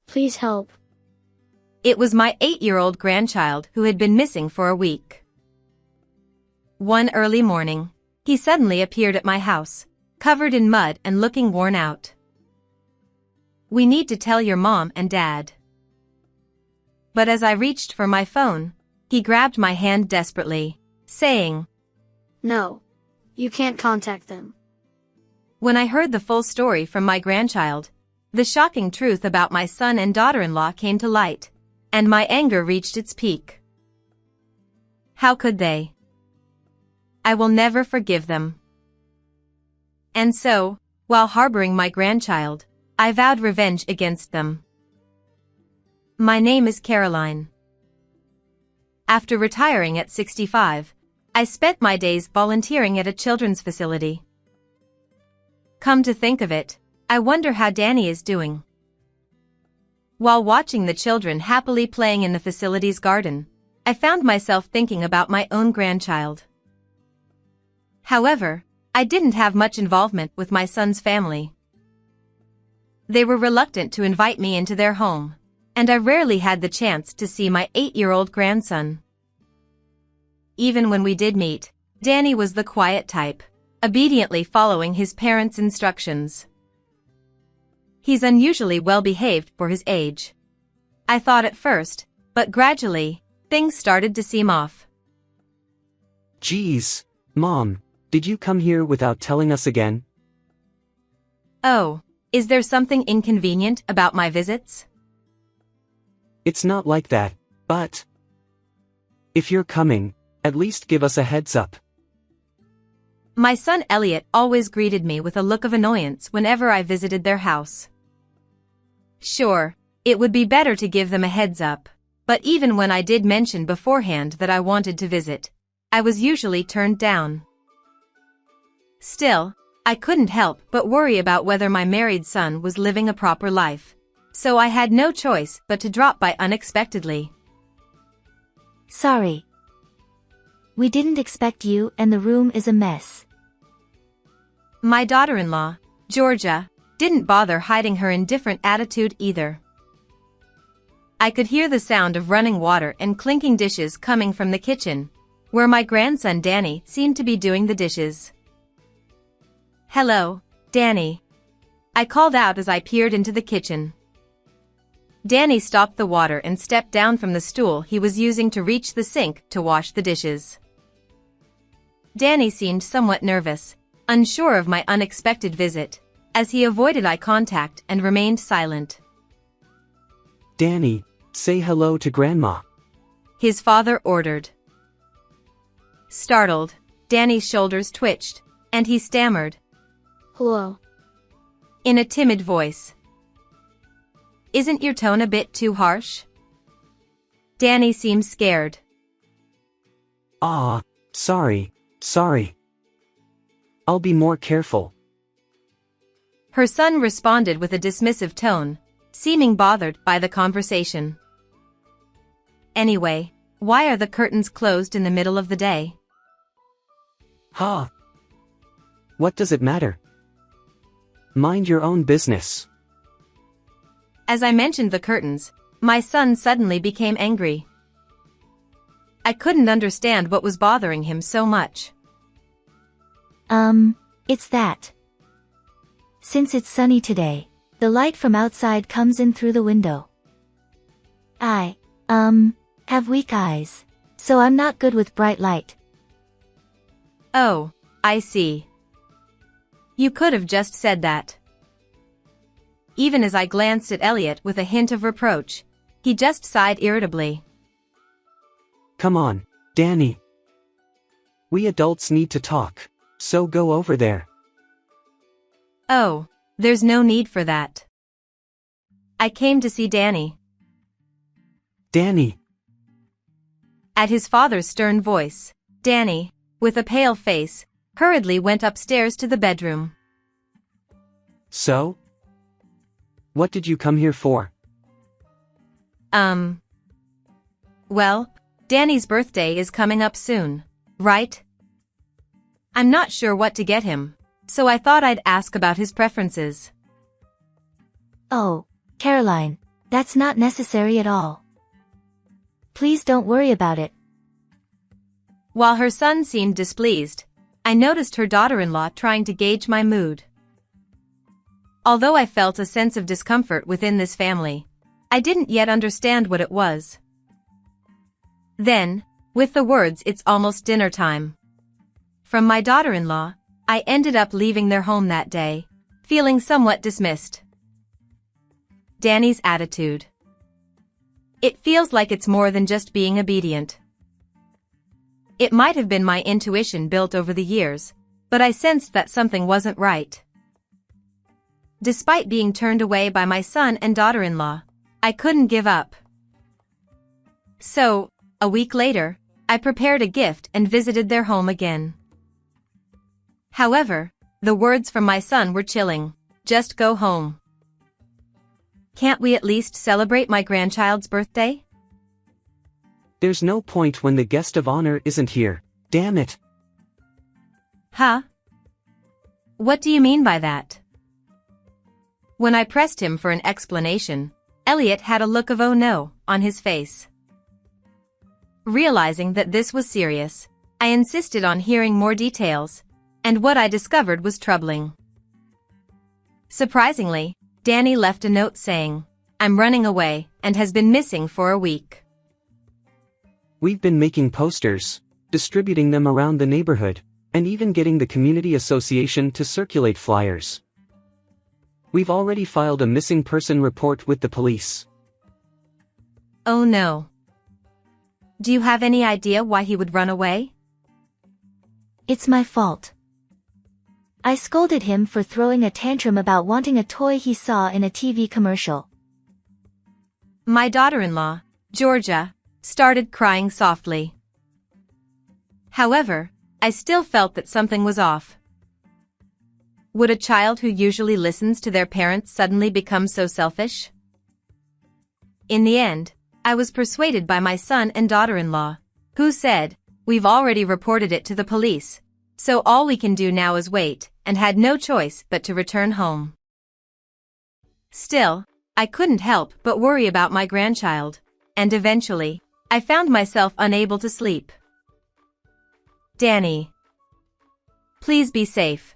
Please help. It was my 8-year-old grandchild who had been missing for a week. One early morning, he suddenly appeared at my house, covered in mud and looking worn out. "We need to tell your mom and dad." But as I reached for my phone, he grabbed my hand desperately, saying, "No. You can't contact them." When I heard the full story from my grandchild, the shocking truth about my son and daughter-in-law came to light, and my anger reached its peak. How could they? I will never forgive them. And so, while harboring my grandchild, I vowed revenge against them. My name is Caroline. After retiring at 65, I spent my days volunteering at a children's facility. Come to think of it, I wonder how Danny is doing. While watching the children happily playing in the facility's garden, I found myself thinking about my own grandchild. However, I didn't have much involvement with my son's family. They were reluctant to invite me into their home, and I rarely had the chance to see my 8-year-old grandson. Even when we did meet, Danny was the quiet type, obediently following his parents' instructions. He's unusually well-behaved for his age, I thought at first, but gradually, things started to seem off. Geez, Mom, did you come here without telling us again? Oh, is there something inconvenient about my visits? It's not like that, but if you're coming, at least give us a heads up. My son Elliot always greeted me with a look of annoyance whenever I visited their house. Sure, it would be better to give them a heads up, but even when I did mention beforehand that I wanted to visit, I was usually turned down. Still, I couldn't help but worry about whether my married son was living a proper life, so I had no choice but to drop by unexpectedly. Sorry. We didn't expect you and the room is a mess. My daughter-in-law, Georgia, didn't bother hiding her indifferent attitude either. I could hear the sound of running water and clinking dishes coming from the kitchen, where my grandson Danny seemed to be doing the dishes. "Hello, Danny," I called out as I peered into the kitchen. Danny stopped the water and stepped down from the stool he was using to reach the sink to wash the dishes. Danny seemed somewhat nervous, unsure of my unexpected visit, as he avoided eye contact and remained silent. Danny, say hello to Grandma. His father ordered. Startled, Danny's shoulders twitched, and he stammered, "Hello." in a timid voice. "Isn't your tone a bit too harsh?" Danny seemed scared. Sorry. I'll be more careful." Her son responded with a dismissive tone, seeming bothered by the conversation. "Anyway, why are the curtains closed in the middle of the day?" Ha! What does it matter? Mind your own business. As I mentioned the curtains, my son suddenly became angry. I couldn't understand what was bothering him so much. It's that. Since it's sunny today, the light from outside comes in through the window. I have weak eyes, so I'm not good with bright light. Oh, I see. You could have just said that. Even as I glanced at Elliot with a hint of reproach, he just sighed irritably. Come on, Danny. We adults need to talk, so go over there. Oh, there's no need for that. I came to see Danny. Danny. At his father's stern voice, Danny, with a pale face, hurriedly went upstairs to the bedroom. So? What did you come here for? Well, Danny's birthday is coming up soon, right? I'm not sure what to get him, so I thought I'd ask about his preferences. Oh, Caroline, That's not necessary at all. Please don't worry about it. While her son seemed displeased, I noticed her daughter-in-law trying to gauge my mood. Although I felt a sense of discomfort within this family, I didn't yet understand what it was. Then, with the words "It's almost dinner time" from my daughter-in-law, I ended up leaving their home that day, feeling somewhat dismissed. Danny's attitude. It feels like it's more than just being obedient. It might have been my intuition built over the years, but I sensed that something wasn't right. Despite being turned away by my son and daughter-in-law, I couldn't give up. So, a week later, I prepared a gift and visited their home again. However, the words from my son were chilling. Just go home. Can't we at least celebrate my grandchild's birthday? There's no point when the guest of honor isn't here, damn it. Huh? What do you mean by that? When I pressed him for an explanation, Elliot had a look of "oh no" on his face. Realizing that this was serious, I insisted on hearing more details, and what I discovered was troubling. Surprisingly, Danny left a note saying, "I'm running away," and has been missing for a week. We've been making posters, distributing them around the neighborhood, and even getting the community association to circulate flyers. We've already filed a missing person report with the police. Oh no. Do you have any idea why he would run away? It's my fault. I scolded him for throwing a tantrum about wanting a toy he saw in a TV commercial. My daughter-in-law, Georgia, started crying softly. However, I still felt that something was off. Would a child who usually listens to their parents suddenly become so selfish? In the end, I was persuaded by my son and daughter-in-law, who said, "We've already reported it to the police, so all we can do now is wait," and had no choice but to return home. Still, I couldn't help but worry about my grandchild, and eventually, I found myself unable to sleep. Danny. Please be safe.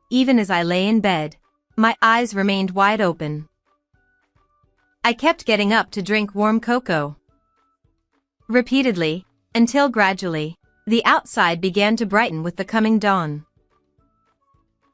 Even as I lay in bed, my eyes remained wide open. I kept getting up to drink warm cocoa. Repeatedly, until gradually, the outside began to brighten with the coming dawn.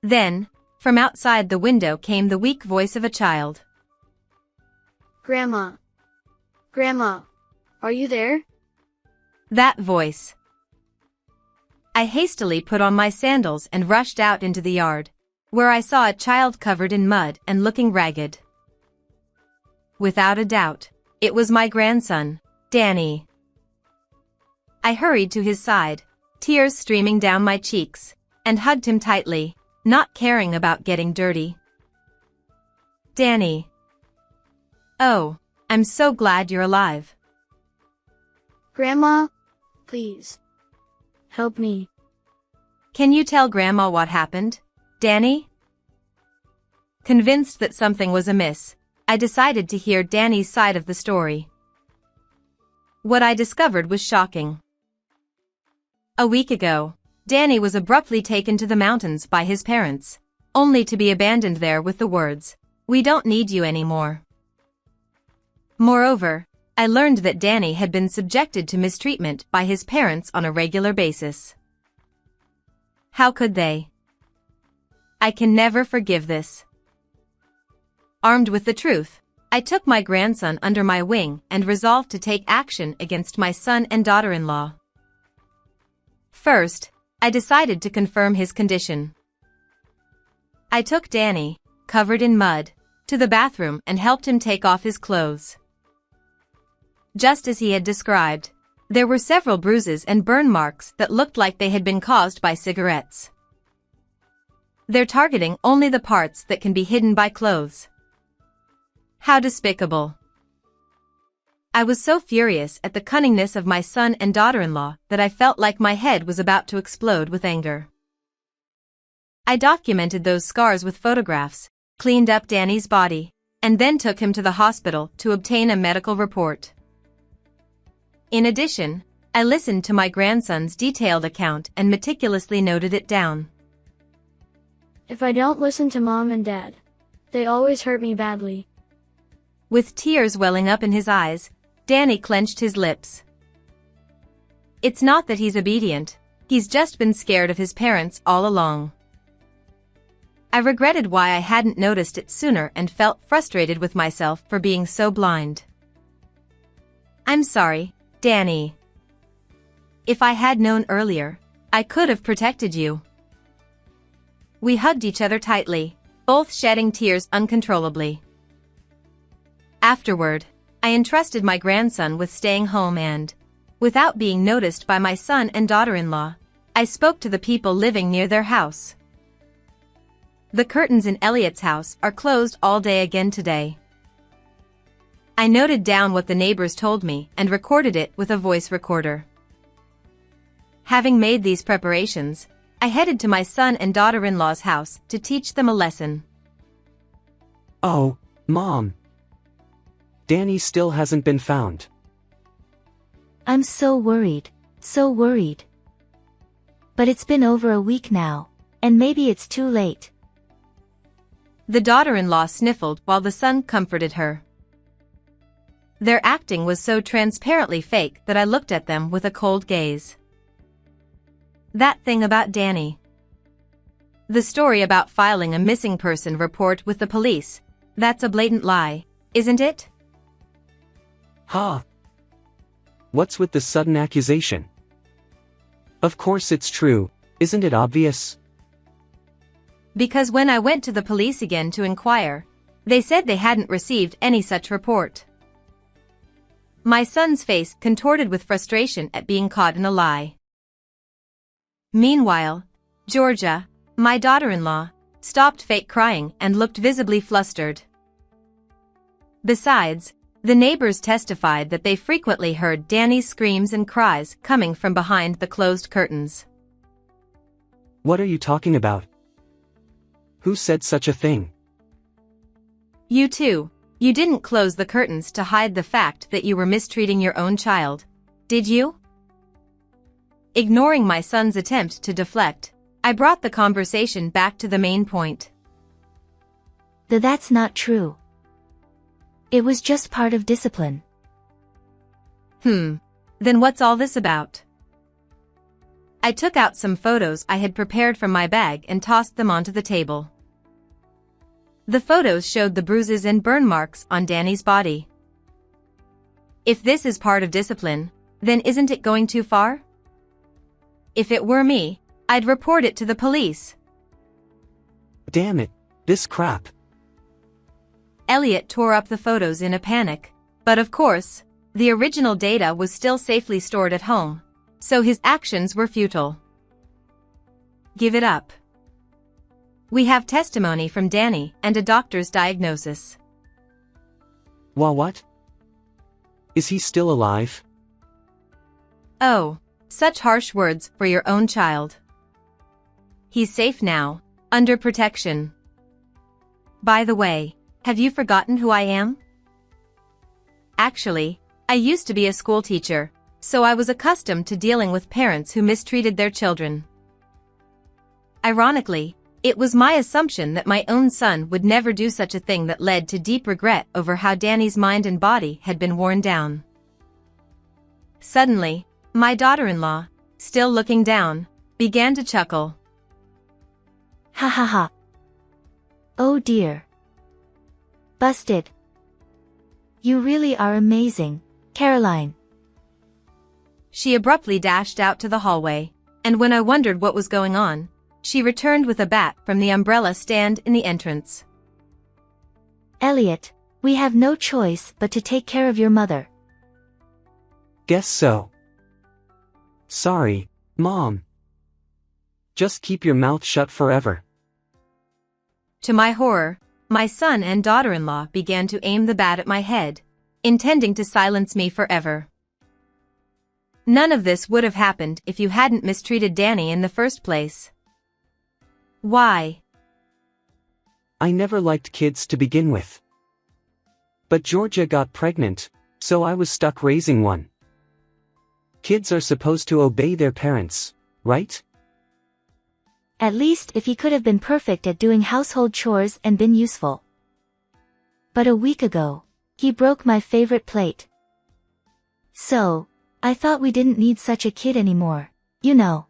Then, from outside the window came the weak voice of a child. Grandma. Grandma. Are you there? That voice. I hastily put on my sandals and rushed out into the yard, where I saw a child covered in mud and looking ragged. Without a doubt, it was my grandson, Danny. I hurried to his side, tears streaming down my cheeks, and hugged him tightly, not caring about getting dirty. Danny. Oh, I'm so glad you're alive. Grandma, please. Help me. Can you tell Grandma what happened, Danny? Convinced that something was amiss, I decided to hear Danny's side of the story. What I discovered was shocking. A week ago, Danny was abruptly taken to the mountains by his parents, only to be abandoned there with the words, "We don't need you anymore." Moreover, I learned that Danny had been subjected to mistreatment by his parents on a regular basis. How could they? I can never forgive this. Armed with the truth, I took my grandson under my wing and resolved to take action against my son and daughter-in-law. First, I decided to confirm his condition. I took Danny, covered in mud, to the bathroom and helped him take off his clothes. Just as he had described, there were several bruises and burn marks that looked like they had been caused by cigarettes. They're targeting only the parts that can be hidden by clothes. How despicable. I was so furious at the cunningness of my son and daughter-in-law that I felt like my head was about to explode with anger. I documented those scars with photographs, cleaned up Danny's body, and then took him to the hospital to obtain a medical report. In addition, I listened to my grandson's detailed account and meticulously noted it down. If I don't listen to Mom and Dad, they always hurt me badly. With tears welling up in his eyes, Danny clenched his lips. It's not that he's obedient, he's just been scared of his parents all along. I regretted why I hadn't noticed it sooner and felt frustrated with myself for being so blind. I'm sorry, Danny. If I had known earlier, I could have protected you. We hugged each other tightly, both shedding tears uncontrollably. Afterward, I entrusted my grandson with staying home and, without being noticed by my son and daughter-in-law, I spoke to the people living near their house. The curtains in Elliot's house are closed all day again today. I noted down what the neighbors told me and recorded it with a voice recorder. Having made these preparations, I headed to my son and daughter-in-law's house to teach them a lesson. Oh, Mom. Danny still hasn't been found. I'm so worried, so worried. But it's been over a week now, and maybe it's too late. The daughter-in-law sniffled while the son comforted her. Their acting was so transparently fake that I looked at them with a cold gaze. That thing about Danny. The story about filing a missing person report with the police, that's a blatant lie, isn't it? Ha! What's with the sudden accusation? Of course it's true, isn't it obvious? Because when I went to the police again to inquire, they said they hadn't received any such report. My son's face contorted with frustration at being caught in a lie. Meanwhile, Georgia, my daughter-in-law, stopped fake crying and looked visibly flustered. Besides, the neighbors testified that they frequently heard Danny's screams and cries coming from behind the closed curtains. What are you talking about? Who said such a thing? You too, you didn't close the curtains to hide the fact that you were mistreating your own child, did you? Ignoring my son's attempt to deflect, I brought the conversation back to the main point. That's not true. It was just part of discipline. Then what's all this about? I took out some photos I had prepared from my bag and tossed them onto the table. The photos showed the bruises and burn marks on Danny's body. If this is part of discipline, then isn't it going too far? If it were me, I'd report it to the police. Damn it, this crap. Elliot tore up the photos in a panic, but of course, the original data was still safely stored at home, so his actions were futile. Give it up. We have testimony from Danny and a doctor's diagnosis. What? Is he still alive? Oh, such harsh words for your own child. He's safe now, under protection. By the way, have you forgotten who I am? Actually, I used to be a school teacher, so I was accustomed to dealing with parents who mistreated their children. Ironically, it was my assumption that my own son would never do such a thing that led to deep regret over how Danny's mind and body had been worn down. Suddenly, my daughter-in-law, still looking down, began to chuckle. Ha ha ha. Oh dear. Busted. You really are amazing, Caroline. She abruptly dashed out to the hallway, and when I wondered what was going on, she returned with a bat from the umbrella stand in the entrance. Elliot, we have no choice but to take care of your mother. Guess so. Sorry, Mom. Just keep your mouth shut forever. To my horror, my son and daughter-in-law began to aim the bat at my head, intending to silence me forever. None of this would have happened if you hadn't mistreated Danny in the first place. Why? I never liked kids to begin with. But Georgia got pregnant, so I was stuck raising one. Kids are supposed to obey their parents, right? At least if he could have been perfect at doing household chores and been useful. But a week ago, he broke my favorite plate. So, I thought we didn't need such a kid anymore, you know.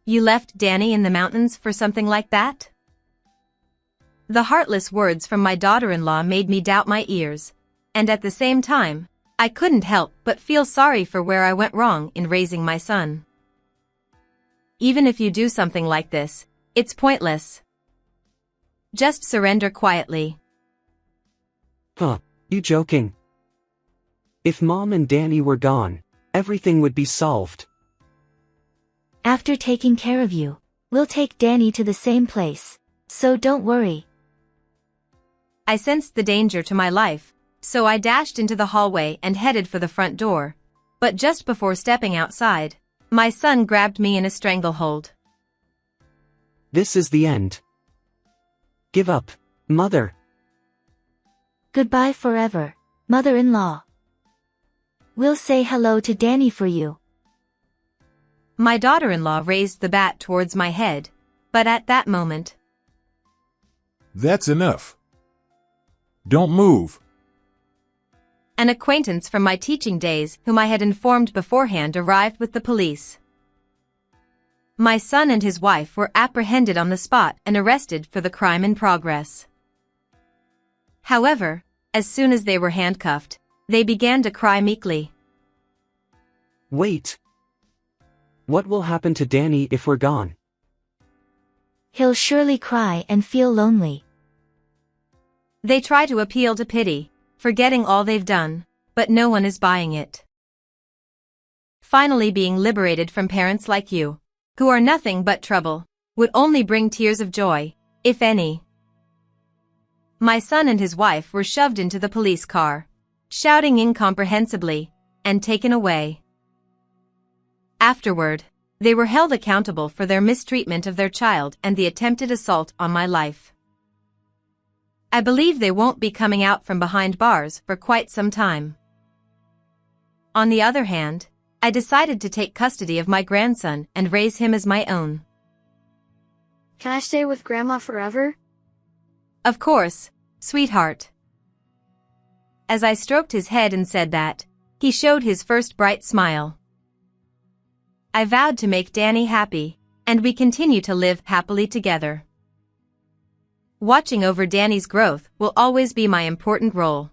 You left Danny in the mountains for something like that? The heartless words from my daughter-in-law made me doubt my ears, and at the same time, I couldn't help but feel sorry for where I went wrong in raising my son. Even if you do something like this, it's pointless. Just surrender quietly. Huh, you joking? If Mom and Danny were gone, everything would be solved. After taking care of you, we'll take Danny to the same place, so don't worry. I sensed the danger to my life, so I dashed into the hallway and headed for the front door. But just before stepping outside, my son grabbed me in a stranglehold. This is the end. Give up, Mother. Goodbye forever, mother-in-law. We'll say hello to Danny for you. My daughter-in-law raised the bat towards my head, but at that moment, That's enough. Don't move. an acquaintance from my teaching days whom I had informed beforehand arrived with the police. My son and his wife were apprehended on the spot and arrested for the crime in progress. However, as soon as they were handcuffed, they began to cry meekly. Wait. What will happen to Danny if we're gone? He'll surely cry and feel lonely. They try to appeal to pity, forgetting all they've done, but no one is buying it. Finally being liberated from parents like you, who are nothing but trouble, would only bring tears of joy, if any. My son and his wife were shoved into the police car, shouting incomprehensibly, and taken away. Afterward, they were held accountable for their mistreatment of their child and the attempted assault on my life. I believe they won't be coming out from behind bars for quite some time. On the other hand, I decided to take custody of my grandson and raise him as my own. Can I stay with Grandma forever? Of course, sweetheart. As I stroked his head and said that, he showed his first bright smile. I vowed to make Danny happy, and we continue to live happily together. Watching over Danny's growth will always be my important role.